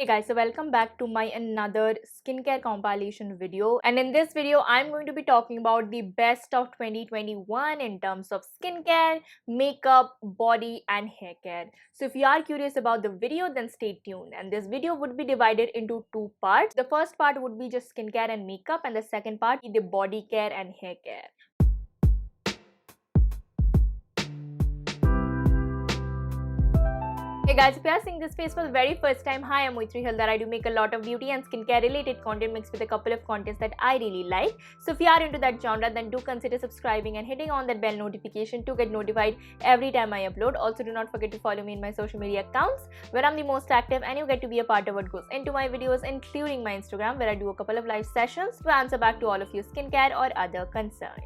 Hey guys, so welcome back to my another skincare compilation video, and in this video I'm going to be talking about the best of 2021 in terms of skincare, makeup, body and hair care. So if you are curious about the video, then stay tuned, and this video would be divided into two parts. The first part would be just skincare and makeup, and the second part is the body care and hair care. Hey guys, if you are seeing this face for the very first time, hi, I'm Moitri Haldar. I do make a lot of beauty and skincare related content mixed with a couple of contents that I really like. So if you are into that genre, then do consider subscribing and hitting on that bell notification to get notified every time I upload. Also, do not forget to follow me in my social media accounts where I'm the most active, and you get to be a part of what goes into my videos, including my Instagram where I do a couple of live sessions to answer back to all of your skincare or other concerns.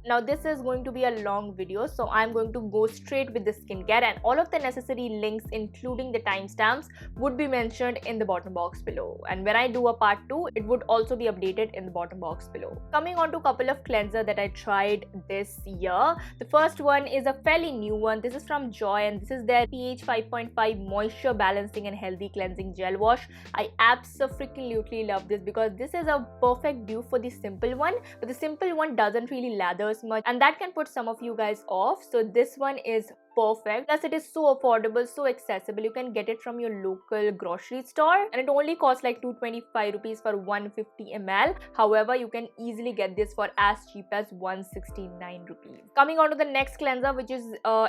Now this is going to be a long video, so I'm going to go straight with the skincare, and all of the necessary links including the timestamps would be mentioned in the bottom box below, and when I do a part 2 it would also be updated in the bottom box below. Coming on to a couple of cleanser that I tried this year. The first one is a fairly new one. This is from Joy, and this is their pH 5.5 moisture balancing and healthy cleansing gel wash. I absolutely love this because this is a perfect dupe for the simple one, but the simple one doesn't really lather much, and that can put some of you guys off. So this one is perfect, plus it is so affordable, so accessible. You can get it from your local grocery store, and it only costs like 225 rupees for 150 ml. However, you can easily get this for as cheap as 169 rupees. Coming on to the next cleanser, which is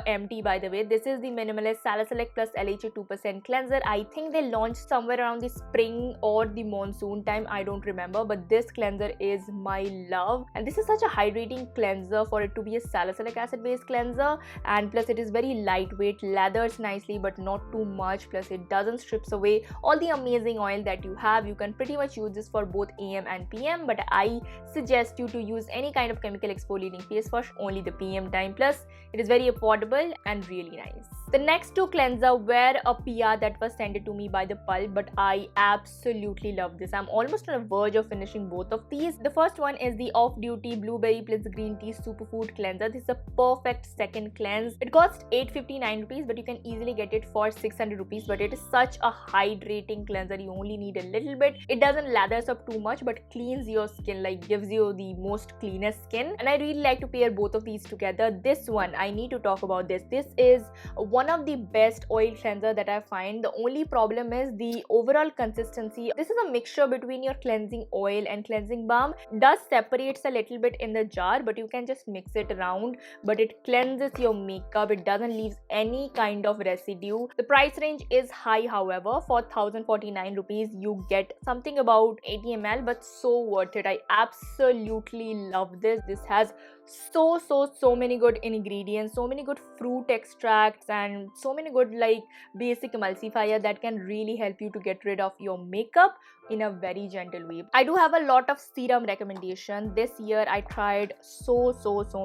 empty by the way. This is the Minimalist Salicylic plus LHA 2% cleanser. I think they launched somewhere around the spring or the monsoon time, I don't remember, but this cleanser is my love, and this is such a hydrating cleanser for it to be a salicylic acid based cleanser, and plus it is very lightweight, lathers nicely but not too much, plus it doesn't strips away all the amazing oil that you have. You can pretty much use this for both AM and PM, but I suggest you to use any kind of chemical exfoliating face wash only the PM time, plus it is very affordable and really nice. The next two cleanser were a PR that was sent to me by the Pulp, but I absolutely love this. I'm almost on the verge of finishing both of these. The first one is the Off Duty Blueberry plus Green Tea Superfood Cleanser. This is a perfect second cleanse. It costs 859 rupees, but you can easily get it for 600 rupees. But it is such a hydrating cleanser. You only need a little bit. It doesn't lathers up too much, but cleans your skin, like gives you the most cleanest skin. And I really like to pair both of these together. This one, I need to talk about this. This is one of the best oil cleanser that I find. The only problem is the overall consistency. This is a mixture between your cleansing oil and cleansing balm. It does separates a little bit in the jar, but you can just mix it around, but it cleanses your makeup. It doesn't leave any kind of residue. The price range is high, however. For 1049 rupees you get something about 80 ml, but so worth it. I absolutely love this. This has so many good ingredients, so many good fruit extracts, and so many good like basic emulsifier that can really help you to get rid of your makeup in a very gentle way. I do have a lot of serum recommendation. This year I tried so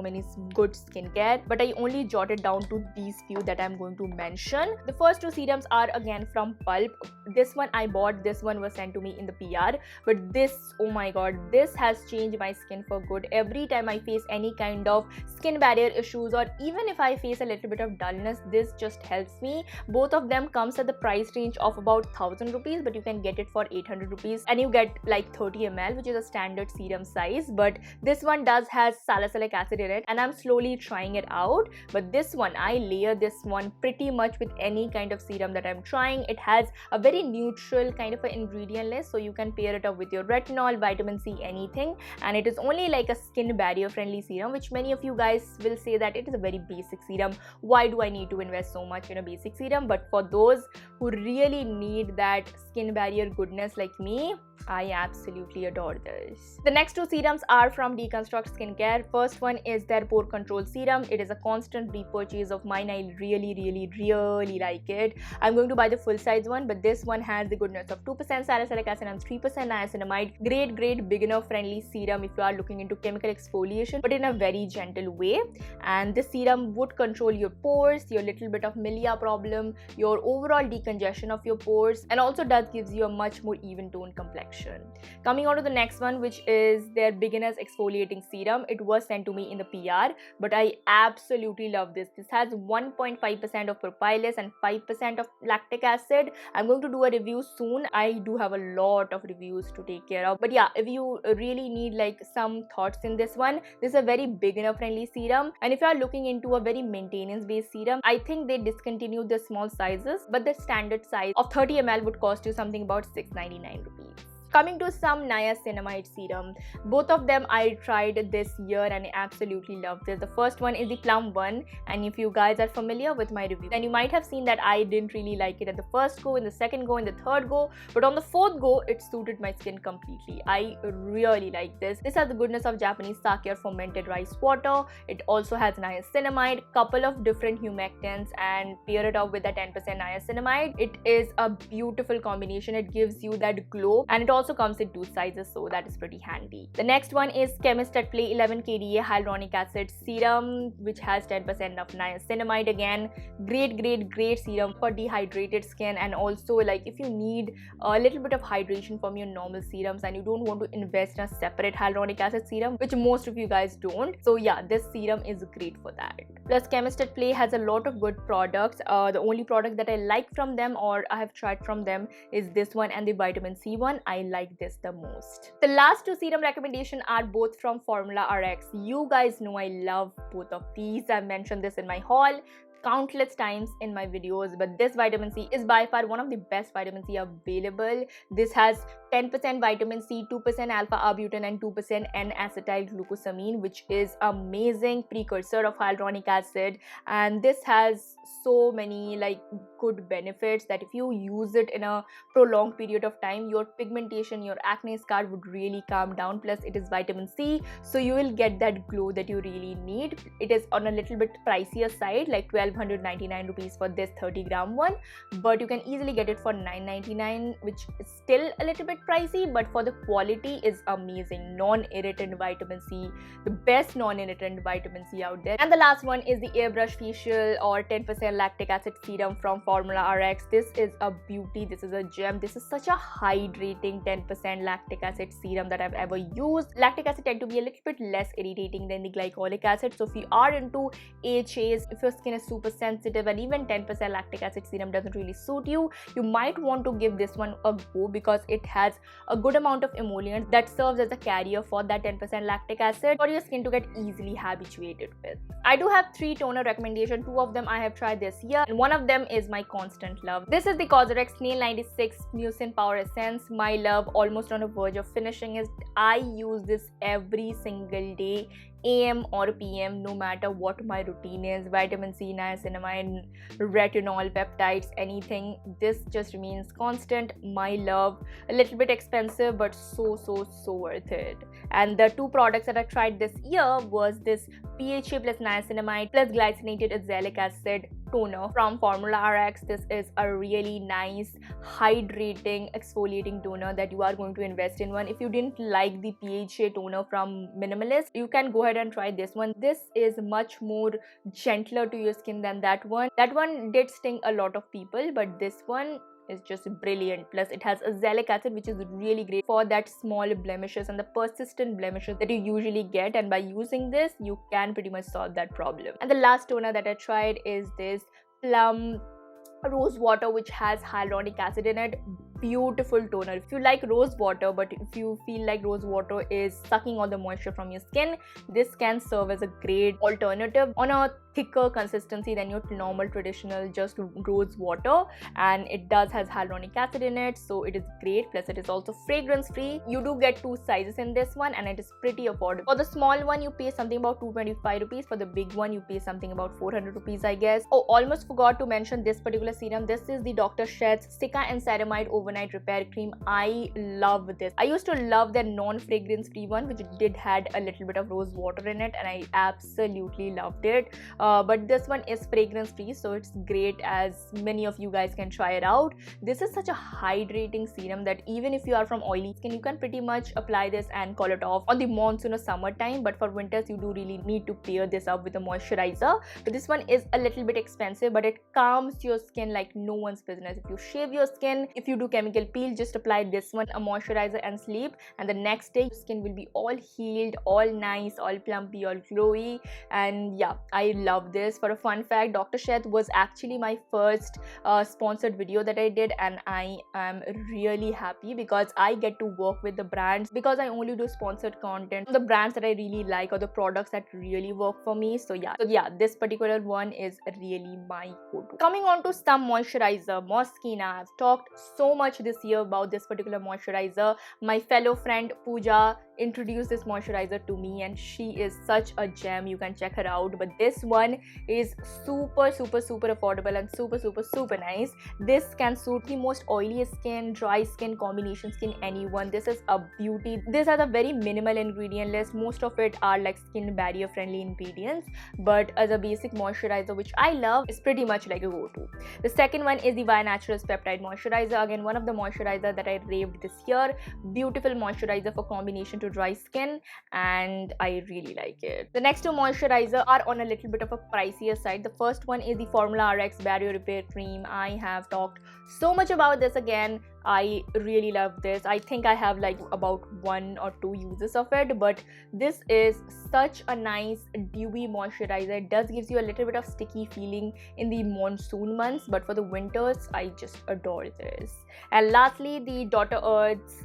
many good skincare, but I only jotted down to these few that I'm going to mention. The first two serums are again from Pulp. This one I bought, this one was sent to me in the PR, but this, oh my god, this has changed my skin for good. Every time I face any kind of skin barrier issues, or even if I face a little bit of dullness, this just helps me. Both of them comes at the price range of about 1000 rupees, but you can get it for 800 rupees, and you get like 30 ml, which is a standard serum size. But this one does has salicylic acid in it, and I'm slowly trying it out. But this one, I layer this one pretty much with any kind of serum that I'm trying. It has a very neutral kind of an ingredient list, so you can pair it up with your retinol, vitamin C, anything, and it is only like a skin barrier friendly serum, which many of you guys will say that it is a very basic serum. Why do I need to invest so much in a basic serum? But for those who really need that skin barrier goodness like me, I absolutely adore this. The next two serums are from Deconstruct Skincare. First one is their Pore Control Serum. It is a constant repurchase of mine. I really like it. I'm going to buy the full size one, but this one has the goodness of 2% salicylic acid and 3% niacinamide. Great beginner friendly serum if you are looking into chemical exfoliation, but in a very gentle way. And this serum would control your pores, your little bit of milia problem, your overall decongestion of your pores, and also does gives you a much more even toned complexion. Coming on to the next one, which is their beginners exfoliating serum. It was sent to me in the PR, but I absolutely love this. This has 1.5% of propolis and 5% of lactic acid. I'm going to do a review soon. I do have a lot of reviews to take care of, but yeah, if you really need like some thoughts in this one, this is a very beginner friendly serum. And if you are looking into a very maintenance based serum, I think they discontinued the small sizes, but the standard size of 30 ml would cost you something about 699 rupees. Coming to some niacinamide serum, both of them I tried this year and I absolutely loved this. The first one is the plum one, and if you guys are familiar with my review, then you might have seen that I didn't really like it at the first go, in the second go, in the third go, but on the fourth go it suited my skin completely. I really like this. This has the goodness of Japanese sake or fermented rice water. It also has niacinamide, couple of different humectants, and pair it up with the 10% niacinamide. It is a beautiful combination. It gives you that glow, and it also comes in two sizes, so that is pretty handy. The next one is Chemist at Play 11 kDa hyaluronic acid serum, which has 10% of niacinamide. Again, great serum for dehydrated skin, and also like if you need a little bit of hydration from your normal serums and you don't want to invest in a separate hyaluronic acid serum, which most of you guys don't, so yeah, this serum is great for that. Plus, Chemist at Play has a lot of good products. The only product that I like from them, or I have tried from them, is this one and the vitamin C one. I like this the most. The last two serum recommendations are both from Formula RX. You guys know I love both of these. I've mentioned this in my haul countless times in my videos, but this vitamin C is by far one of the best vitamin C available. This has 10% vitamin C, 2% alpha arbutin, and 2% N-acetyl glucosamine, which is amazing precursor of hyaluronic acid. And this has so many like good benefits that if you use it in a prolonged period of time, your pigmentation, your acne scar would really calm down. Plus, it is vitamin C, so you will get that glow that you really need. It is on a little bit pricier side, like 1299 rupees for this 30-gram one, but you can easily get it for 999, which is still a little bit pricey, but for the quality is amazing. Non-irritant vitamin C, the best non-irritant vitamin C out there. And the last one is the Airbrush Facial or 10% lactic acid serum from Formula RX. This is a beauty. This is a gem. This is such a hydrating 10% lactic acid serum that I've ever used. Lactic acid tend to be a little bit less irritating than the glycolic acid, so if you are into AHAs, if your skin is super sensitive and even 10% lactic acid serum doesn't really suit you, you might want to give this one a go because it has a good amount of emollients that serves as a carrier for that 10% lactic acid for your skin to get easily habituated with. I do have 3 toner recommendations. 2 of them I have tried this year, and one of them is my constant love. This is the Cosrx Snail 96 Mucin Power Essence. My love, almost on a verge of finishing it. I use this every single day, AM or PM, no matter what my routine is. Vitamin C, niacinamide, retinol, peptides, anything. This just remains constant. My love. A little bit expensive, but so worth it. And the 2 products that I tried this year was this PHA plus niacinamide plus glycinated azelaic acid toner from Formula RX. This is a really nice hydrating exfoliating toner that you are going to invest in one. If you didn't like the PHA toner from Minimalist, you can go ahead and try this one. This is much more gentler to your skin than that one. That one did sting a lot of people, but this one is just brilliant. Plus, it has azelaic acid, which is really great for that small blemishes and the persistent blemishes that you usually get, and by using this you can pretty much solve that problem. And the last toner that I tried is this Plum Rose Water, which has hyaluronic acid in it. Beautiful toner. If you like rose water, but if you feel like rose water is sucking all the moisture from your skin, this can serve as a great alternative on a thicker consistency than your normal traditional just rose water, and it does has hyaluronic acid in it, so it is great. Plus, it is also fragrance free. You do get 2 sizes in this one, and it is pretty affordable. For the small one you pay something about 225 rupees. For the big one you pay something about 400 rupees, I guess. Oh, almost forgot to mention this particular serum. This is the Dr. Sheth's Cica and Ceramide Overnight Repair Cream. I love this. I used to love the non-fragrance free one, which did had a little bit of rose water in it, and I absolutely loved it. but this one is fragrance free, so it's great as many of you guys can try it out. This is such a hydrating serum that even if you are from oily skin, you can pretty much apply this and call it off on the monsoon or summertime. But for winters, you do really need to pair this up with a moisturizer. So this one is a little bit expensive, but it calms your skin like no one's business. If you shave your skin, if you do chemical peel, just apply this one, a moisturizer, and sleep, and the next day your skin will be all healed, all nice, all plumpy, all glowy. And yeah, I love this. For a fun fact, Dr. Sheth was actually my first sponsored video that I did, and I am really happy because I get to work with the brands, because I only do sponsored content, the brands that I really like or the products that really work for me. So yeah, this particular one is really my go-to. Coming on to some moisturizer, Moschino. I've talked so much this year about this particular moisturizer. My fellow friend Pooja introduced this moisturizer to me, and she is such a gem. You can check her out. But this one is super affordable and super nice. This can suit the most oily skin, dry skin, combination skin, anyone. This is a beauty. This has a very minimal ingredient list. Most of it are like skin barrier friendly ingredients, but as a basic moisturizer, which I love, is pretty much like a go-to. The second one is the Vi Naturals Peptide Moisturizer. Again, one of the moisturizer that I raved this year. Beautiful moisturizer for combination to dry skin, and I really like it. The next two moisturizers are on a little bit of a pricier side. The first one is the Formula RX Barrier Repair Cream. I have talked so much about this. Again, I really love this. I think I have like about 1 or 2 uses of it, but this is such a nice dewy moisturizer. It does gives you a little bit of sticky feeling in the monsoon months, but for the winters, I just adore this. And lastly, the Dr. Earth's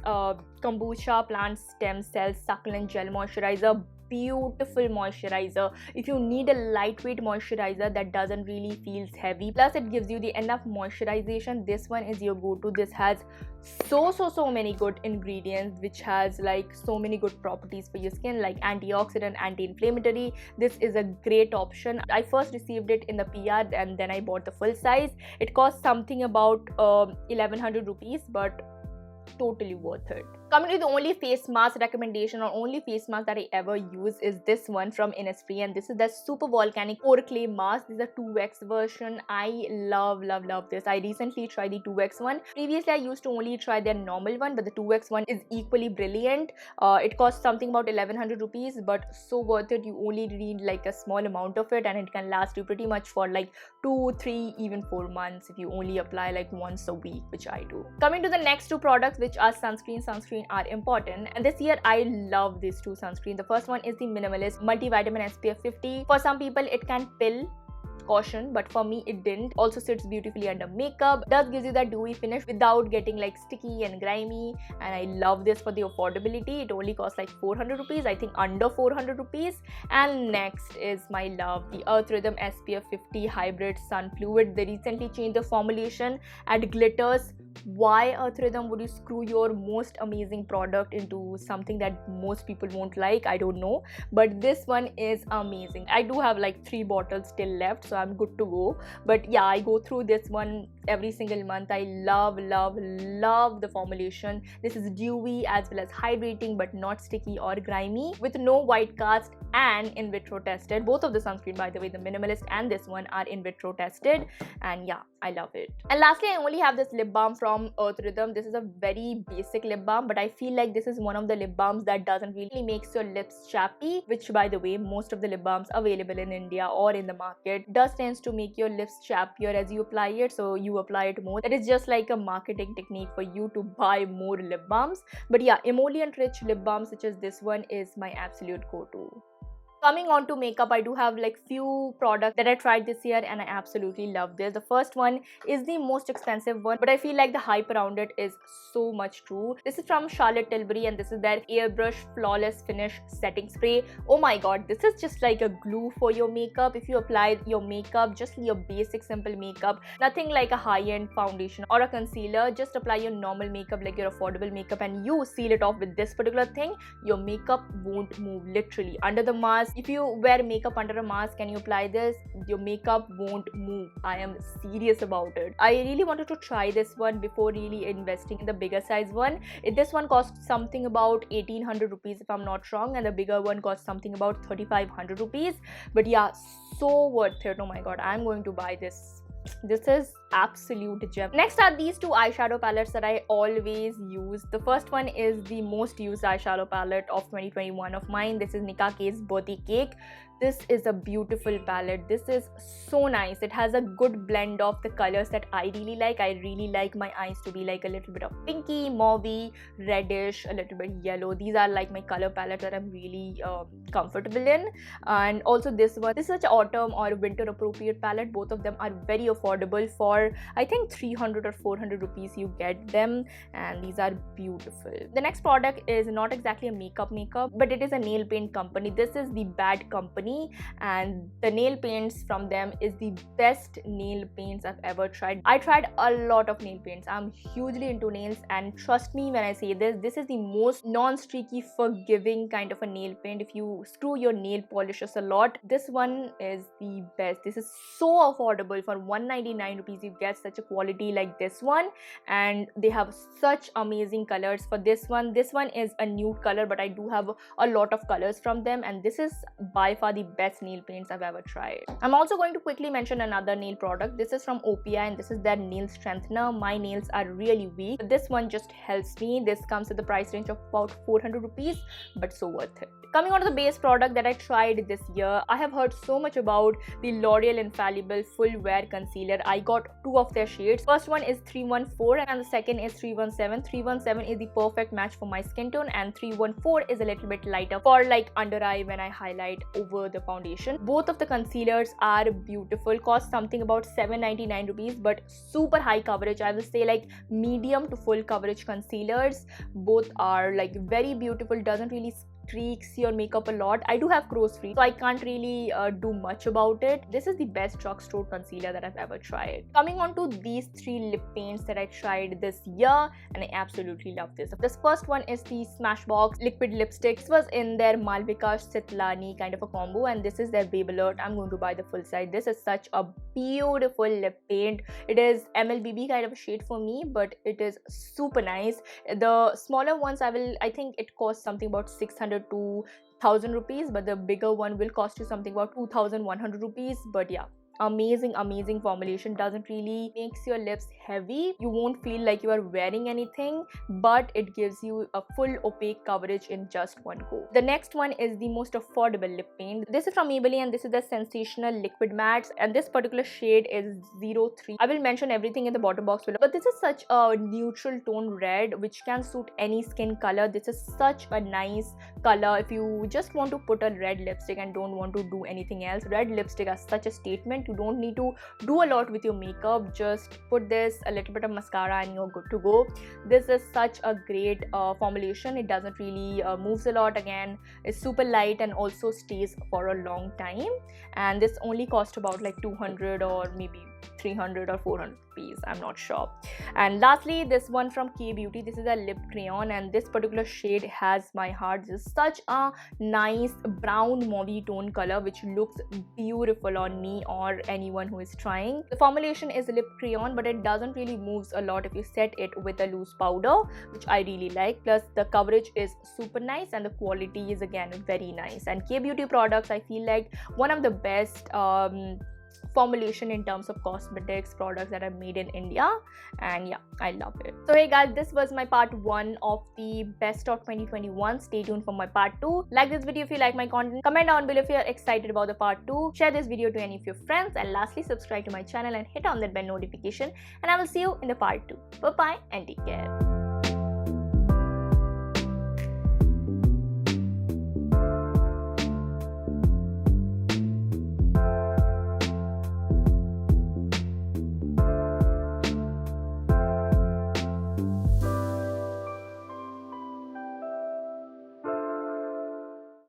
Kombucha Plant Stem Cell Succulent Gel Moisturizer. Beautiful moisturizer. If you need a lightweight moisturizer that doesn't really feels heavy, plus it gives you the enough moisturization, this one is your go-to. This has so many good ingredients, which has like so many good properties for your skin, like antioxidant, anti-inflammatory. This is a great option. I first received it in the PR and then I bought the full size. It cost something about 1100 rupees, but totally worth it. Coming to the only face mask recommendation, or only face mask that I ever use, is this one from Innisfree, and this is the Super Volcanic Pore Clay Mask. This is a 2x version. I love this. I recently tried the 2x one. Previously, I used to only try their normal one, but the 2x one is equally brilliant. It costs something about 1100 rupees, but so worth it. You only need like a small amount of it, and it can last you pretty much for like 2, 3, even 4 months if you only apply like once a week, which I do. Coming to the next two products, which are sunscreen. Sunscreen are important, and this year I love these two sunscreen. The first one is the Minimalist Multivitamin SPF 50. For some people it can pill, caution, but for me it didn't. Also sits beautifully under makeup, does gives you that dewy finish without getting like sticky and grimy, and I love this for the affordability. It only costs like 400 rupees, I think under 400 rupees. And next is my love, the Earth Rhythm SPF 50 Hybrid Sun Fluid. They recently changed the formulation and glitters. Why Earth Rhythm would you screw your most amazing product into something that most people won't like? I don't know, but this one is amazing. I do have like 3 bottles still left, so I'm good to go. But yeah, I go through this one every single month. I love the formulation. This is dewy as well as hydrating, but not sticky or grimy, with no white cast, and in vitro tested. Both of the sunscreen, by the way, the Minimalist and this one, are in vitro tested, and yeah, I love it. And lastly, I only have this lip balm from Earth Rhythm. This is a very basic lip balm, but I feel like this is one of the lip balms that doesn't really makes your lips chappy, which by the way, most of the lip balms available in India or in the market does tends to make your lips chappier as you apply it, so you apply it more. It is just like a marketing technique for you to buy more lip balms. But yeah, emollient rich lip balm such as this one is my absolute go-to. Coming on to makeup, I do have like few products that I tried this year and I absolutely love this. The first one is the most expensive one, but I feel like the hype around it is so much true. This is from Charlotte Tilbury, and this is their Airbrush Flawless Finish Setting Spray. Oh my god, this is just like a glue for your makeup. If you apply your makeup, just your basic simple makeup, nothing like a high-end foundation or a concealer, just apply your normal makeup, like your affordable makeup, and you seal it off with this particular thing. Your makeup won't move, literally. Under the mask, If you wear makeup under a mask and you apply this, your makeup won't move. I am serious about it. I really wanted to try this one before really investing in the bigger size one. This one costs something about 1800 rupees if I'm not wrong, and the bigger one costs something about 3500 rupees. But yeah, so worth it. Oh my god, I'm going to buy this. This is absolute gem. Next are these two eyeshadow palettes that I always use. The first one is the most used eyeshadow palette of 2021 of mine. This is Nicka K's Birthday Cake. This is a beautiful palette. This is so nice. It has a good blend of the colors that I really like. I really like my eyes to be like a little bit of pinky, mauvey, reddish, a little bit yellow. These are like my color palette that I'm really comfortable in. And also this one, this is such an autumn or winter appropriate palette. Both of them are very affordable. For I think 300 or 400 rupees you get them, and these are beautiful. The next product is not exactly a makeup, but it is a nail paint company. This is the Bad Company, and the nail paints from them is the best nail paints I've ever tried. I tried a lot of nail paints. I'm hugely into nails, and trust me when I say this is the most non-streaky, forgiving kind of a nail paint. If you screw your nail polishes a lot, this one is the best. This is so affordable. For 199 rupees you get such a quality like this one, and they have such amazing colors. For this one is a nude color, but I do have a lot of colors from them, and this is by far the best nail paints I've ever tried. I'm also going to quickly mention another nail product. This is from OPI, and this is their nail strengthener. My nails are really weak, but this one just helps me. This comes at the price range of about 400 rupees, but so worth it. Coming on to the base product that I tried this year, I have heard so much about the L'Oreal Infallible Full Wear Concealer. I got two of their shades. First one is 314 and the second is 317. 317 is the perfect match for my skin tone, and 314 is a little bit lighter for like under eye when I highlight over the foundation. Both of the concealers are beautiful. Cost something about 799 rupees, but super high coverage. I will say like medium to full coverage concealers. Both are like very beautiful. Doesn't really streaks your makeup a lot. I do have crow's feet, so I can't really do much about it. This is the best drugstore concealer that I've ever tried. Coming on to these three lip paints that I tried this year, and I absolutely love this. This first one is the Smashbox liquid lipstick. This was in their Malvika Sitlani kind of a combo, and this is their Babe Alert. I'm going to buy the full size. This is such a beautiful lip paint. It is MLBB kind of a shade for me, but it is super nice. The smaller ones I think it costs something about 600 to 1000 rupees, but the bigger one will cost you something about 2100 rupees. But yeah, amazing formulation. Doesn't really makes your lips heavy. You won't feel like you are wearing anything, but it gives you a full opaque coverage in just one go. The next one is the most affordable lip paint. This is from Maybelline, and this is the Sensational Liquid Mattes, and this particular shade is 03. I will mention everything in the bottom box below, but this is such a neutral tone red which can suit any skin color. This is such a nice color if you just want to put a red lipstick and don't want to do anything else. Red lipstick has such a statement. You don't need to do a lot with your makeup. Just put this, a little bit of mascara, and you're good to go. This is such a great formulation. It doesn't really moves a lot. Again, it's super light and also stays for a long time, and this only cost about like 200 or maybe 300 or 400 rupees, I'm not sure. And lastly, this one from K Beauty. This is a lip crayon, and this particular shade has my heart. This is such a nice brown mauvey tone color which looks beautiful on me or anyone who is trying. The formulation is a lip crayon, but it doesn't really moves a lot if you set it with a loose powder, which I really like. Plus the coverage is super nice and the quality is again very nice. And K Beauty products, I feel like one of the best formulation in terms of cosmetics products that are made in India, and yeah, I love it. So hey guys, this was my part 1 of the best of 2021. Stay tuned for my part 2. Like this video if you like my content, comment down below if you're excited about the part 2, share this video to any of your friends, and lastly subscribe to my channel and hit on that bell notification, and I will see you in the part 2. Bye bye and take care.